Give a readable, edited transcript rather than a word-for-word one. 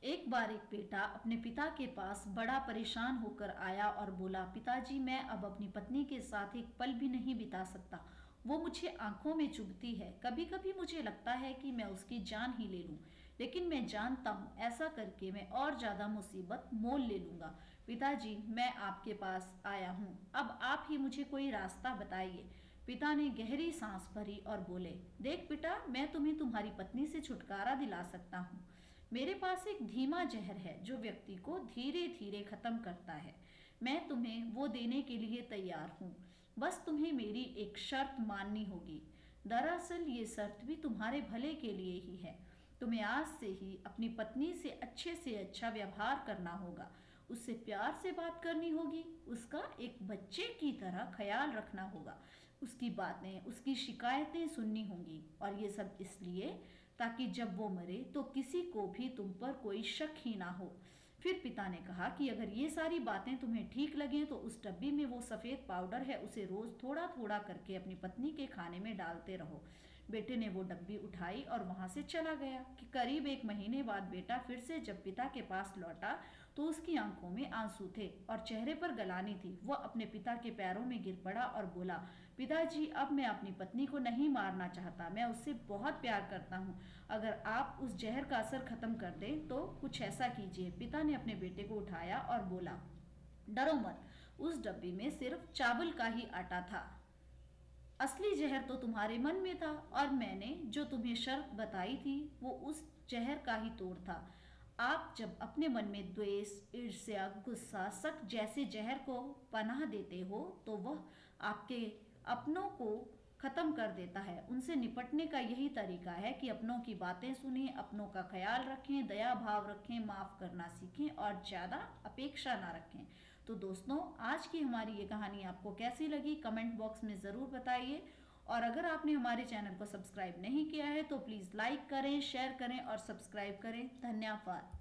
एक बार एक बेटा अपने पिता के पास बड़ा परेशान होकर आया और बोला, पिताजी मैं अब अपनी पत्नी के साथ एक पल भी नहीं बिता सकता। वो मुझे आंखों में चुभती है। कभी कभी मुझे लगता है कि मैं उसकी जान ही ले लूं, लेकिन मैं जानता हूं ऐसा करके मैं और ज्यादा मुसीबत मोल ले लूंगा। पिताजी मैं आपके पास आया हूं, अब आप ही मुझे कोई रास्ता बताइए। पिता ने गहरी सांस भरी और बोले, देख बेटा, मैं तुम्हें तुम्हारी पत्नी से छुटकारा दिला सकता हूँ। मेरे पास एक धीमा जहर है जो व्यक्ति को धीरे धीरे खत्म करता है। मैं तुम्हें वो देने के लिए तैयार हूँ। बस तुम्हें मेरी एक शर्त माननी होगी। दरअसल ये शर्त भी तुम्हारे भले के लिए ही है। तुम्हें आज से ही अपनी पत्नी से अच्छा व्यवहार करना होगा, उससे प्यार से बात करनी होगी, उसका एक बच्चे की तरह ख्याल रखना होगा, उसकी बातें उसकी शिकायतें सुननी होंगी। और ये सब इसलिए ताकि जब वो मरे तो किसी को भी तुम पर कोई शक ही ना हो। फिर पिता ने कहा कि अगर ये सारी बातें तुम्हें ठीक लगें तो उस डब्बी में वो सफ़ेद पाउडर है, उसे रोज़ थोड़ा थोड़ा करके अपनी पत्नी के खाने में डालते रहो। बेटे ने वो डब्बी उठाई और वहां से चला गया। कि करीब एक महीने बाद बेटा फिर से जब पिता के पास लौटा तो उसकी आंखों में आंसू थे और चेहरे पर गलानी थी। वह अपने पिता के पैरों में गिर पड़ा और बोला, पिताजी अब मैं अपनी पत्नी को नहीं मारना चाहता, मैं उससे बहुत प्यार करता हूँ। अगर आप उस जहर का असर खत्म कर दें तो कुछ ऐसा कीजिए। पिता ने अपने बेटे को उठाया और बोला, डरो मत, उस डब्बी में सिर्फ चावल का ही आटा था। असली जहर तो तुम्हारे मन में था और मैंने जो तुम्हें शर्त बताई थी वो उस जहर का ही तोड़ था। आप जब अपने मन में द्वेष, ईर्ष्या, गुस्सा, शक जैसे जहर को पनाह देते हो तो वह आपके अपनों को खत्म कर देता है। उनसे निपटने का यही तरीका है कि अपनों की बातें सुनें, अपनों का ख्याल रखें, दया भाव रखें, माफ करना सीखें और ज्यादा अपेक्षा ना रखें। तो दोस्तों, आज की हमारी ये कहानी आपको कैसी लगी कमेंट बॉक्स में जरूर बताइए। और अगर आपने हमारे चैनल को सब्सक्राइब नहीं किया है तो प्लीज लाइक करें, शेयर करें और सब्सक्राइब करें। धन्यवाद।